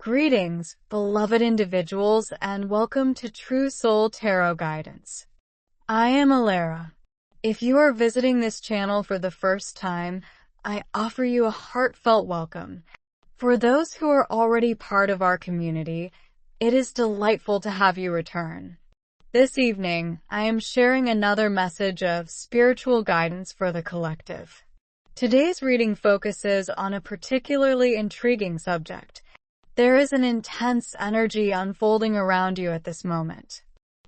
Greetings, beloved individuals, and welcome to True Soul Tarot Guidance. I am Alara. If you are visiting this channel for the first time, I offer you a heartfelt welcome. For those who are already part of our community, it is delightful to have you return. This evening, I am sharing another message of spiritual guidance for the collective. Today's reading focuses on a particularly intriguing subject. There is an intense energy unfolding around you at this moment.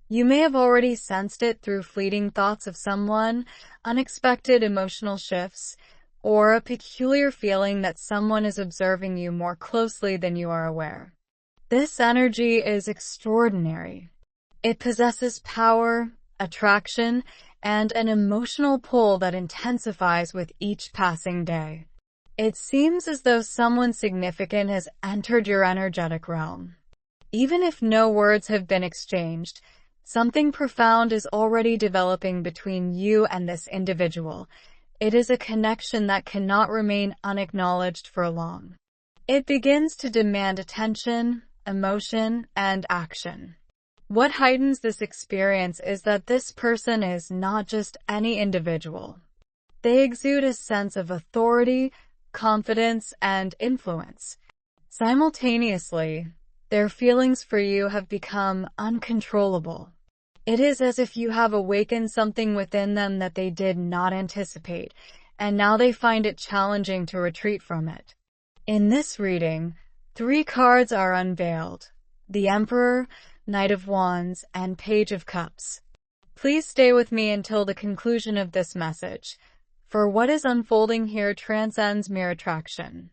You may have already sensed it through fleeting thoughts of someone, unexpected emotional shifts, or a peculiar feeling that someone is observing you more closely than you are aware. This energy is extraordinary. It possesses power, attraction, and an emotional pull that intensifies with each passing day. It seems as though someone significant has entered your energetic realm. Even if no words have been exchanged, something profound is already developing between you and this individual. It is a connection that cannot remain unacknowledged for long. It begins to demand attention, emotion, and action. What heightens this experience is that this person is not just any individual. They exude a sense of authority, confidence, and influence. Simultaneously, their feelings for you have become uncontrollable. It is as if you have awakened something within them that they did not anticipate, and now they find it challenging to retreat from it. In this reading, 3 cards are unveiled: the Emperor, Knight of Wands, and Page of Cups. Please stay with me until the conclusion of this message, for what is unfolding here transcends mere attraction.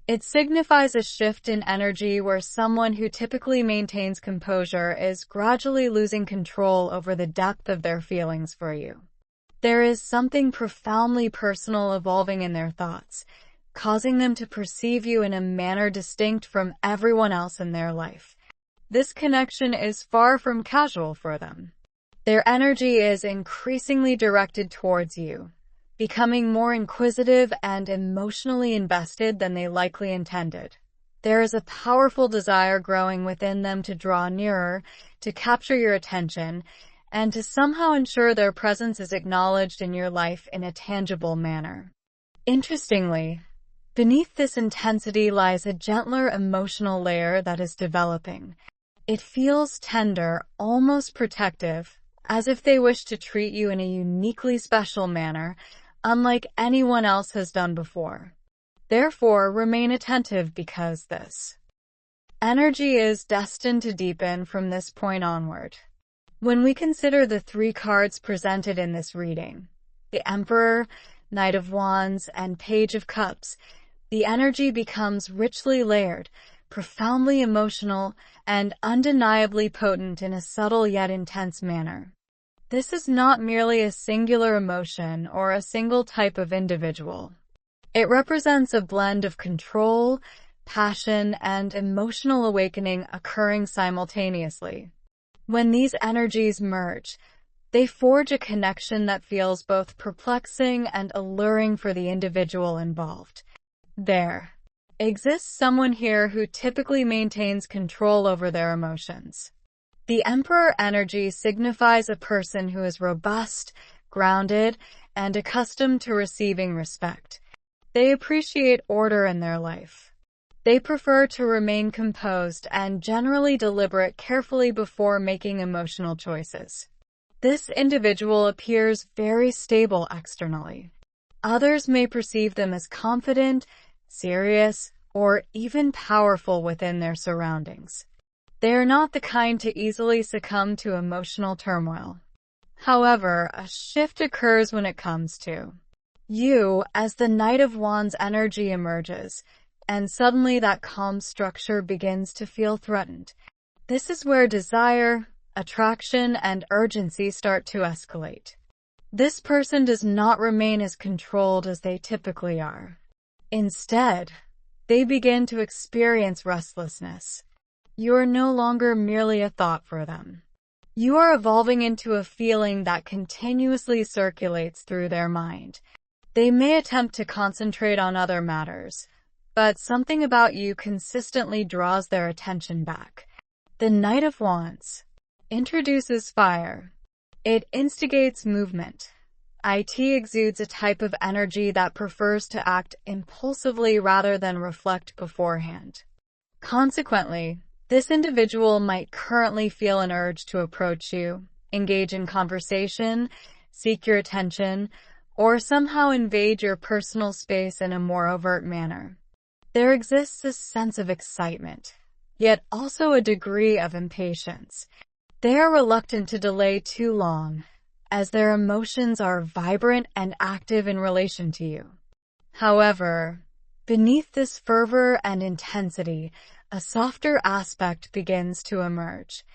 It signifies a shift in energy where someone who typically maintains composure is gradually losing control over the depth of their feelings for you. There is something profoundly personal evolving in their thoughts, causing them to perceive you in a manner distinct from everyone else in their life. This connection is far from casual for them. Their energy is increasingly directed towards you, becoming more inquisitive and emotionally invested than they likely intended. There is a powerful desire growing within them to draw nearer, to capture your attention, and to somehow ensure their presence is acknowledged in your life in a tangible manner. Interestingly, beneath this intensity lies a gentler emotional layer that is developing. It feels tender, almost protective, as if they wish to treat you in a uniquely special manner, unlike anyone else has done before. Therefore, remain attentive because this energy is destined to deepen from this point onward. When we consider the 3 cards presented in this reading, the Emperor, Knight of Wands, and Page of Cups, the energy becomes richly layered, profoundly emotional, and undeniably potent in a subtle yet intense manner. This is not merely a singular emotion or a single type of individual. It represents a blend of control, passion, and emotional awakening occurring simultaneously. When these energies merge, they forge a connection that feels both perplexing and alluring for the individual involved. There exists someone here who typically maintains control over their emotions. The Emperor energy signifies a person who is robust, grounded, and accustomed to receiving respect. They appreciate order in their life. They prefer to remain composed and generally deliberate carefully before making emotional choices. This individual appears very stable externally. Others may perceive them as confident, serious, or even powerful within their surroundings. They are not the kind to easily succumb to emotional turmoil. However, a shift occurs when it comes to you, as the Knight of Wands energy emerges, and suddenly that calm structure begins to feel threatened. This is where desire, attraction, and urgency start to escalate. This person does not remain as controlled as they typically are. Instead, they begin to experience restlessness. You are no longer merely a thought for them. You are evolving into a feeling that continuously circulates through their mind. They may attempt to concentrate on other matters, but something about you consistently draws their attention back. The Knight of Wands introduces fire. It instigates movement. It exudes a type of energy that prefers to act impulsively rather than reflect beforehand. Consequently, this individual might currently feel an urge to approach you, engage in conversation, seek your attention, or somehow invade your personal space in a more overt manner. There exists a sense of excitement, yet also a degree of impatience. They are reluctant to delay too long, as their emotions are vibrant and active in relation to you. However, beneath this fervor and intensity, a softer aspect begins to emerge.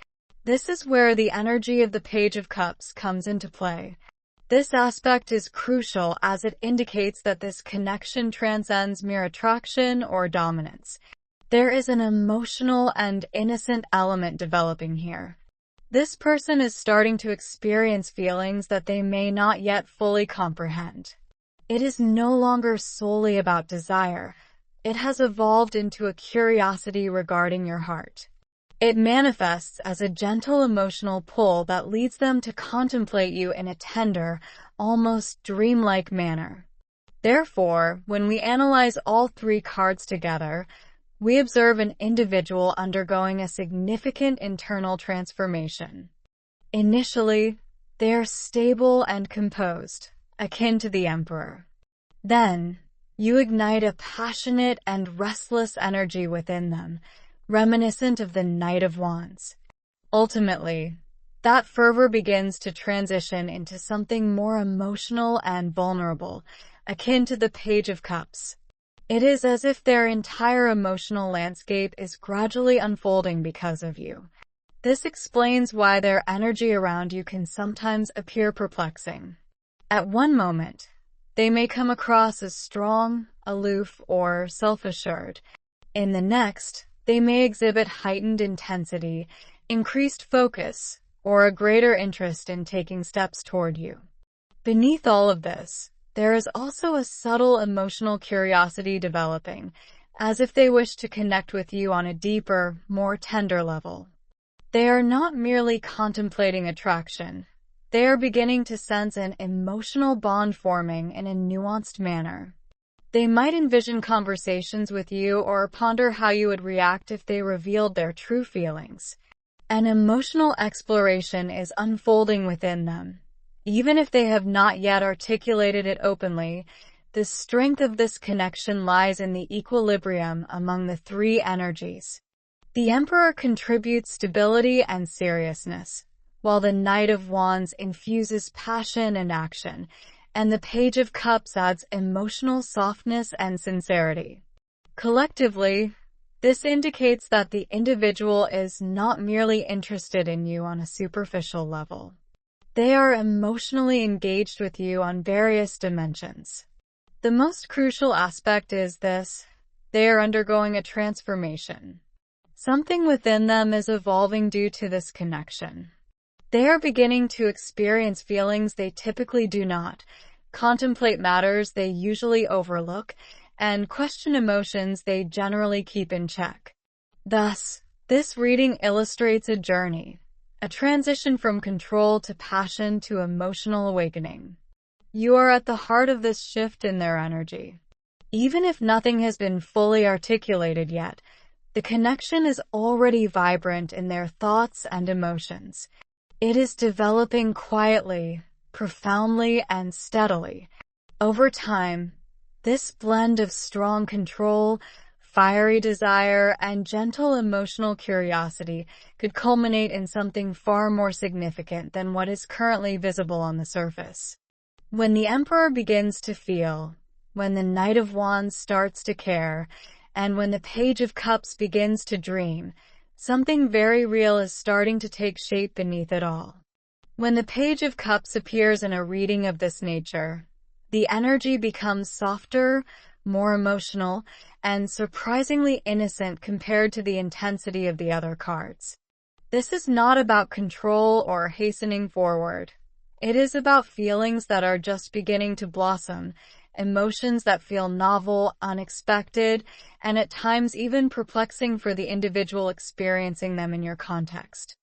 This is where the energy of the Page of Cups comes into play. This aspect is crucial as it indicates that this connection transcends mere attraction or dominance. There is an emotional and innocent element developing here. This person is starting to experience feelings that they may not yet fully comprehend. It is no longer solely about desire. It has evolved into a curiosity regarding your heart. It manifests as a gentle emotional pull that leads them to contemplate you in a tender, almost dreamlike manner. Therefore, when we analyze all three cards together, we observe an individual undergoing a significant internal transformation. Initially, they are stable and composed, akin to the Emperor. Then, you ignite a passionate and restless energy within them, reminiscent of the Knight of Wands. Ultimately, that fervor begins to transition into something more emotional and vulnerable, akin to the Page of Cups. It is as if their entire emotional landscape is gradually unfolding because of you. This explains why their energy around you can sometimes appear perplexing. At one moment, they may come across as strong, aloof, or self-assured. In the next, they may exhibit heightened intensity, increased focus, or a greater interest in taking steps toward you. Beneath all of this, there is also a subtle emotional curiosity developing, as if they wish to connect with you on a deeper, more tender level. They are not merely contemplating attraction. They are beginning to sense an emotional bond forming in a nuanced manner. They might envision conversations with you or ponder how you would react if they revealed their true feelings. An emotional exploration is unfolding within them. Even if they have not yet articulated it openly, the strength of this connection lies in the equilibrium among the three energies. The Emperor contributes stability and seriousness, while the Knight of Wands infuses passion and action, and the Page of Cups adds emotional softness and sincerity. Collectively, this indicates that the individual is not merely interested in you on a superficial level. They are emotionally engaged with you on various dimensions. The most crucial aspect is this: they are undergoing a transformation. Something within them is evolving due to this connection. They are beginning to experience feelings they typically do not, contemplate matters they usually overlook, and question emotions they generally keep in check. Thus, this reading illustrates a journey, a transition from control to passion to emotional awakening. You are at the heart of this shift in their energy. Even if nothing has been fully articulated yet, the connection is already vibrant in their thoughts and emotions. It is developing quietly, profoundly, and steadily. Over time, this blend of strong control, fiery desire, and gentle emotional curiosity could culminate in something far more significant than what is currently visible on the surface. When the Emperor begins to feel, when the Knight of Wands starts to care, and when the Page of Cups begins to dream, something very real is starting to take shape beneath it all. When the Page of Cups appears in a reading of this nature, the energy becomes softer, more emotional, and surprisingly innocent compared to the intensity of the other cards. This is not about control or hastening forward. It is about feelings that are just beginning to blossom, emotions that feel novel, unexpected, and at times even perplexing for the individual experiencing them in your context.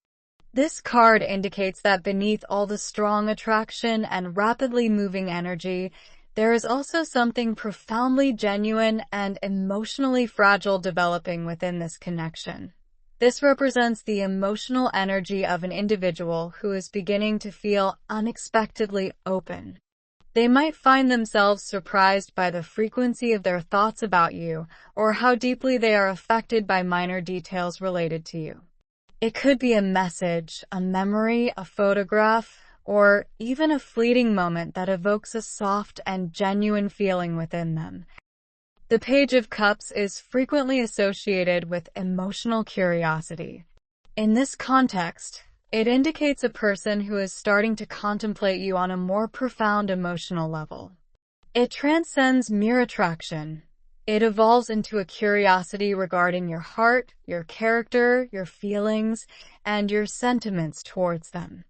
This card indicates that beneath all the strong attraction and rapidly moving energy, there is also something profoundly genuine and emotionally fragile developing within this connection. This represents the emotional energy of an individual who is beginning to feel unexpectedly open. They might find themselves surprised by the frequency of their thoughts about you, or how deeply they are affected by minor details related to you. It could be a message, a memory, a photograph, or even a fleeting moment that evokes a soft and genuine feeling within them. The Page of Cups is frequently associated with emotional curiosity. In this context, it indicates a person who is starting to contemplate you on a more profound emotional level. It transcends mere attraction. It evolves into a curiosity regarding your heart, your character, your feelings, and your sentiments towards them.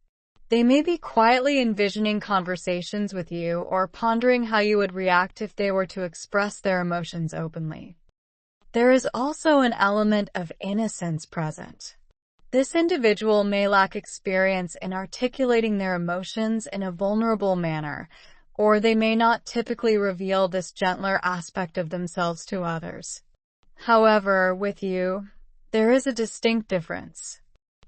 They may be quietly envisioning conversations with you or pondering how you would react if they were to express their emotions openly. There is also an element of innocence present. This individual may lack experience in articulating their emotions in a vulnerable manner, or they may not typically reveal this gentler aspect of themselves to others. However, with you, there is a distinct difference.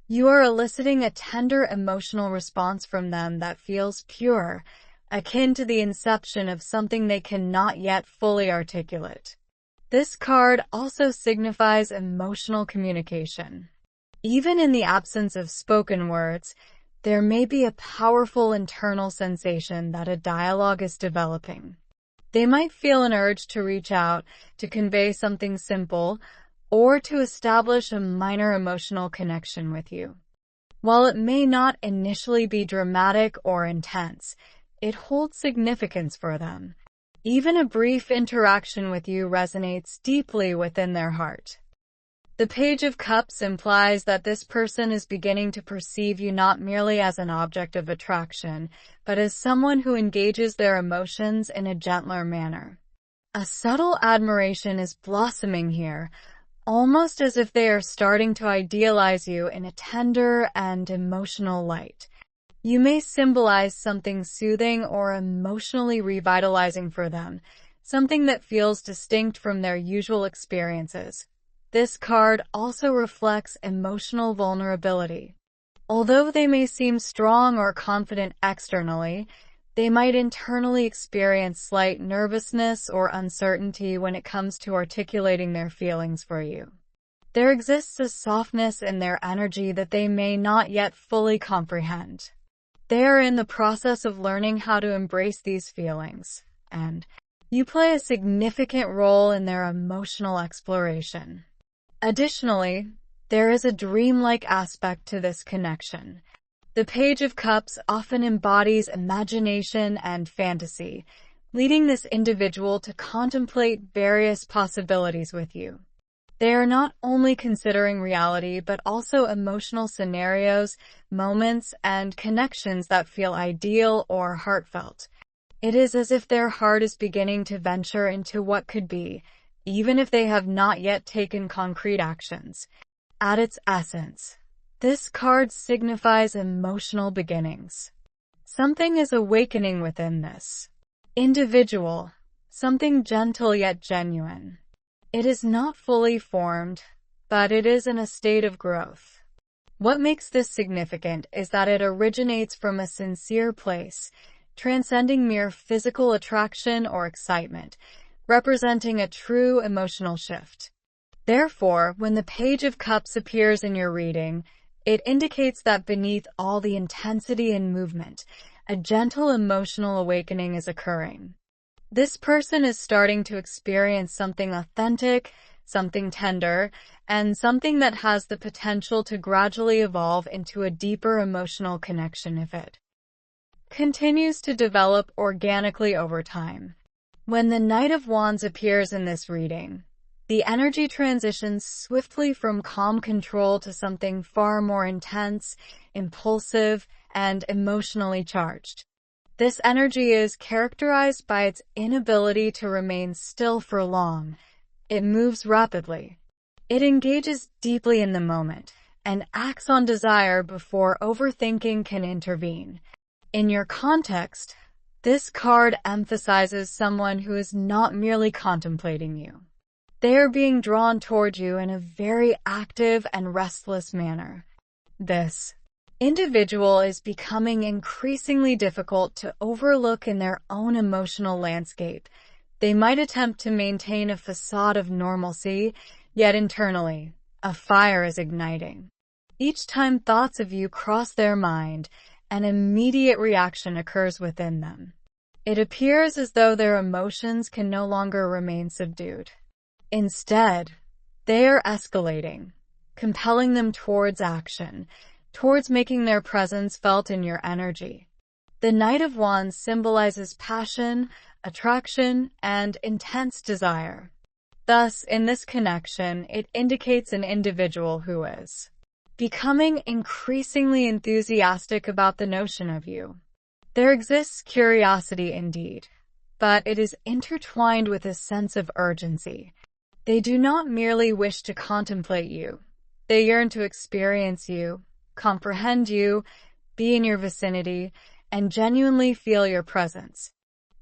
You are eliciting a tender emotional response from them that feels pure, akin to the inception of something they cannot yet fully articulate. This card also signifies emotional communication. Even in the absence of spoken words, there may be a powerful internal sensation that a dialogue is developing. They might feel an urge to reach out, to convey something simple, or to establish a minor emotional connection with you. While it may not initially be dramatic or intense, it holds significance for them. Even a brief interaction with you resonates deeply within their heart. The Page of Cups implies that this person is beginning to perceive you not merely as an object of attraction, but as someone who engages their emotions in a gentler manner. A subtle admiration is blossoming here, almost as if they are starting to idealize you in a tender and emotional light. You may symbolize something soothing or emotionally revitalizing for them, something that feels distinct from their usual experiences. This card also reflects emotional vulnerability. Although they may seem strong or confident externally, they might internally experience slight nervousness or uncertainty when it comes to articulating their feelings for you. There exists a softness in their energy that they may not yet fully comprehend. They are in the process of learning how to embrace these feelings, and you play a significant role in their emotional exploration. Additionally, there is a dreamlike aspect to this connection. The Page of Cups often embodies imagination and fantasy, leading this individual to contemplate various possibilities with you. They are not only considering reality, but also emotional scenarios, moments, and connections that feel ideal or heartfelt. It is as if their heart is beginning to venture into what could be, even if they have not yet taken concrete actions. At its essence, this card signifies emotional beginnings. Something is awakening within this individual, something gentle yet genuine. It is not fully formed, but it is in a state of growth. What makes this significant is that it originates from a sincere place, transcending mere physical attraction or excitement, representing a true emotional shift. Therefore, when the Page of Cups appears in your reading, it indicates that beneath all the intensity and movement, a gentle emotional awakening is occurring. This person is starting to experience something authentic, something tender, and something that has the potential to gradually evolve into a deeper emotional connection if it continues to develop organically over time. When the Knight of Wands appears in this reading, the energy transitions swiftly from calm control to something far more intense, impulsive, and emotionally charged. This energy is characterized by its inability to remain still for long. It moves rapidly. It engages deeply in the moment and acts on desire before overthinking can intervene. In your context, this card emphasizes someone who is not merely contemplating you. They are being drawn toward you in a very active and restless manner. This individual is becoming increasingly difficult to overlook in their own emotional landscape. They might attempt to maintain a facade of normalcy, yet internally, a fire is igniting. Each time thoughts of you cross their mind, an immediate reaction occurs within them. It appears as though their emotions can no longer remain subdued. Instead, they are escalating, compelling them towards action, towards making their presence felt in your energy. The Knight of Wands symbolizes passion, attraction, and intense desire. Thus, in this connection, it indicates an individual who is becoming increasingly enthusiastic about the notion of you. There exists curiosity indeed, but it is intertwined with a sense of urgency. They do not merely wish to contemplate you. They yearn to experience you, comprehend you, be in your vicinity, and genuinely feel your presence.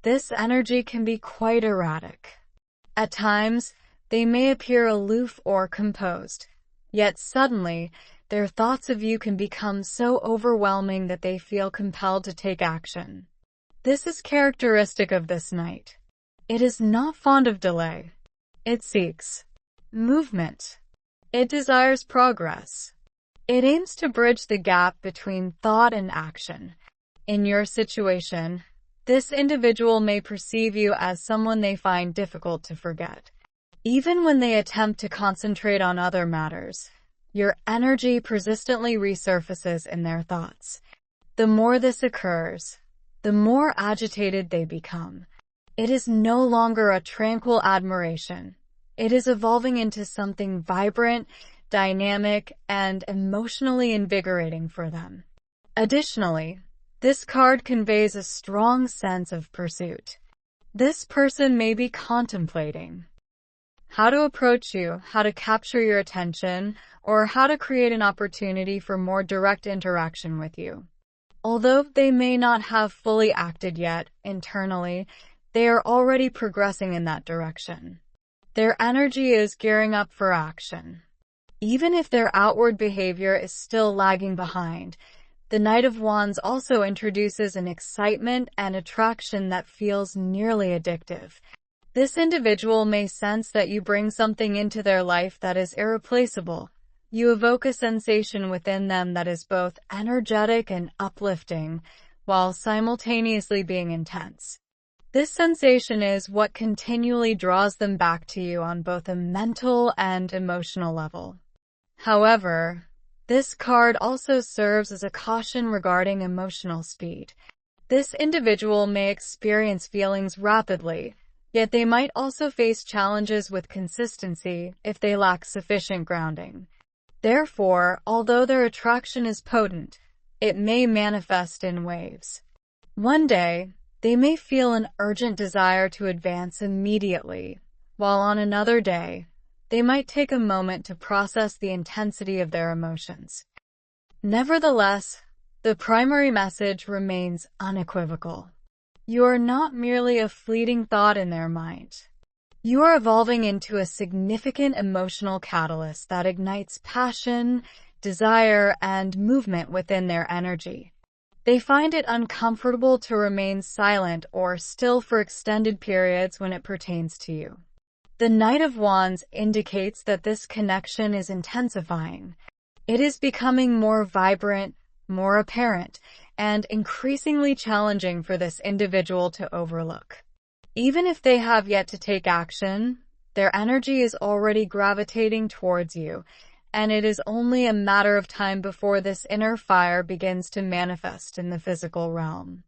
This energy can be quite erratic. At times, they may appear aloof or composed, yet suddenly, their thoughts of you can become so overwhelming that they feel compelled to take action. This is characteristic of this knight. It is not fond of delay. It seeks movement. It desires progress. It aims to bridge the gap between thought and action. In your situation, this individual may perceive you as someone they find difficult to forget. Even when they attempt to concentrate on other matters, your energy persistently resurfaces in their thoughts. The more this occurs, the more agitated they become. It is no longer a tranquil admiration. It is evolving into something vibrant, dynamic, and emotionally invigorating for them. Additionally, this card conveys a strong sense of pursuit. This person may be contemplating how to approach you, how to capture your attention, or how to create an opportunity for more direct interaction with you. Although they may not have fully acted yet internally, they are already progressing in that direction. Their energy is gearing up for action. Even if their outward behavior is still lagging behind, the Knight of Wands also introduces an excitement and attraction that feels nearly addictive. This individual may sense that you bring something into their life that is irreplaceable. You evoke a sensation within them that is both energetic and uplifting, while simultaneously being intense. This sensation is what continually draws them back to you on both a mental and emotional level. However, this card also serves as a caution regarding emotional speed. This individual may experience feelings rapidly, yet they might also face challenges with consistency if they lack sufficient grounding. Therefore, although their attraction is potent, it may manifest in waves. One day, they may feel an urgent desire to advance immediately, while on another day, they might take a moment to process the intensity of their emotions. Nevertheless, the primary message remains unequivocal. You are not merely a fleeting thought in their mind. You are evolving into a significant emotional catalyst that ignites passion, desire, and movement within their energy. They find it uncomfortable to remain silent or still for extended periods when it pertains to you. The Knight of Wands indicates that this connection is intensifying. It is becoming more vibrant, more apparent, and increasingly challenging for this individual to overlook. Even if they have yet to take action, their energy is already gravitating towards you, and it is only a matter of time before this inner fire begins to manifest in the physical realm.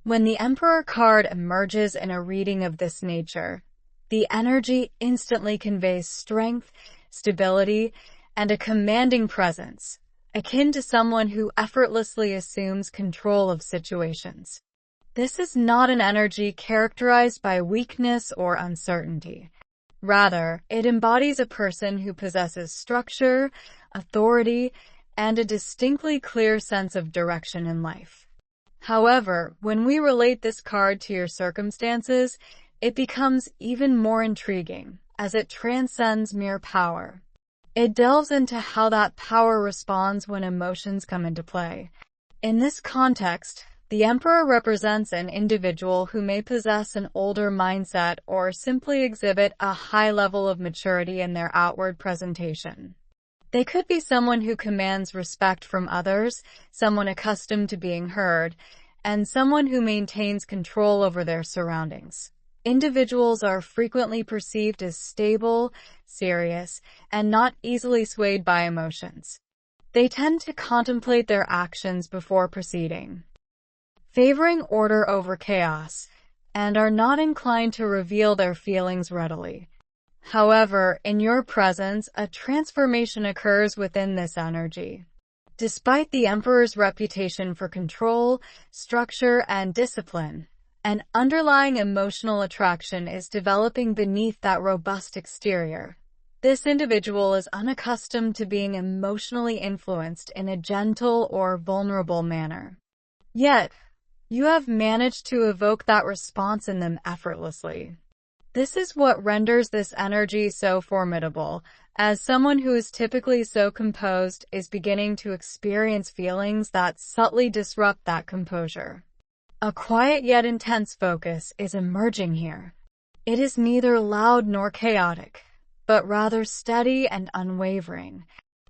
When the Emperor card emerges in a reading of this nature, the energy instantly conveys strength, stability, and a commanding presence, akin to someone who effortlessly assumes control of situations. This is not an energy characterized by weakness or uncertainty. Rather, it embodies a person who possesses structure, authority, and a distinctly clear sense of direction in life. However, when we relate this card to your circumstances, it becomes even more intriguing, as it transcends mere power. It delves into how that power responds when emotions come into play. In this context, the Emperor represents an individual who may possess an older mindset or simply exhibit a high level of maturity in their outward presentation. They could be someone who commands respect from others, someone accustomed to being heard, and someone who maintains control over their surroundings. Individuals are frequently perceived as stable, serious, and not easily swayed by emotions. They tend to contemplate their actions before proceeding, favoring order over chaos, and are not inclined to reveal their feelings readily. However, in your presence, a transformation occurs within this energy. Despite the Emperor's reputation for control, structure, and discipline, an underlying emotional attraction is developing beneath that robust exterior. This individual is unaccustomed to being emotionally influenced in a gentle or vulnerable manner. Yet, you have managed to evoke that response in them effortlessly. This is what renders this energy so formidable, as someone who is typically so composed is beginning to experience feelings that subtly disrupt that composure. A quiet yet intense focus is emerging here. It is neither loud nor chaotic, but rather steady and unwavering.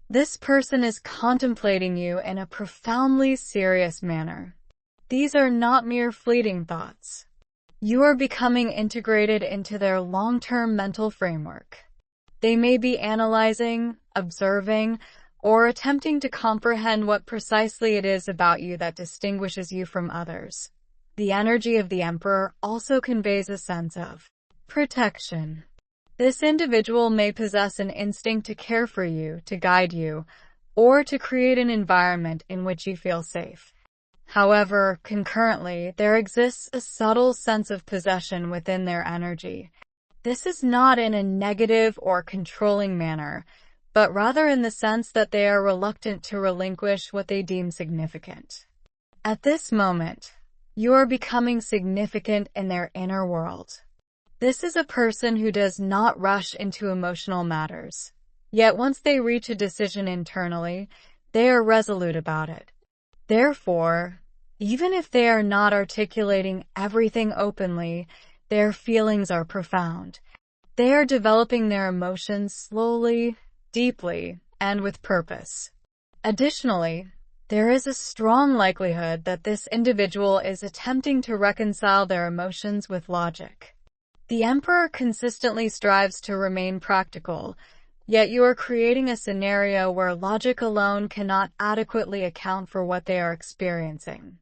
This person is contemplating you in a profoundly serious manner. These are not mere fleeting thoughts. You are becoming integrated into their long-term mental framework. They may be analyzing, observing, or attempting to comprehend what precisely it is about you that distinguishes you from others. The energy of the Emperor also conveys a sense of protection. This individual may possess an instinct to care for you, to guide you, or to create an environment in which you feel safe. However, concurrently, there exists a subtle sense of possession within their energy. This is not in a negative or controlling manner, but rather in the sense that they are reluctant to relinquish what they deem significant. At this moment, you are becoming significant in their inner world. This is a person who does not rush into emotional matters. Yet once they reach a decision internally, they are resolute about it. Therefore, even if they are not articulating everything openly, their feelings are profound. They are developing their emotions slowly, deeply, and with purpose. Additionally, there is a strong likelihood that this individual is attempting to reconcile their emotions with logic. The Emperor consistently strives to remain practical, yet you are creating a scenario where logic alone cannot adequately account for what they are experiencing.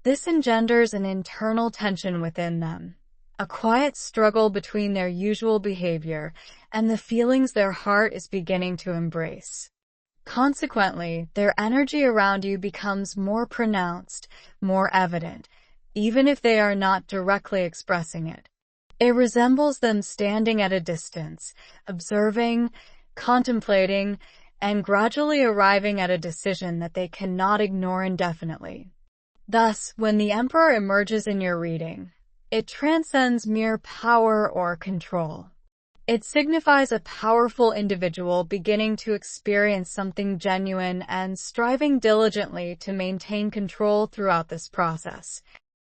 This engenders an internal tension within them, a quiet struggle between their usual behavior and the feelings their heart is beginning to embrace. Consequently, their energy around you becomes more pronounced, more evident, even if they are not directly expressing it. It resembles them standing at a distance, observing, contemplating, and gradually arriving at a decision that they cannot ignore indefinitely. Thus, when the Emperor emerges in your reading, it transcends mere power or control. It signifies a powerful individual beginning to experience something genuine and striving diligently to maintain control throughout this process.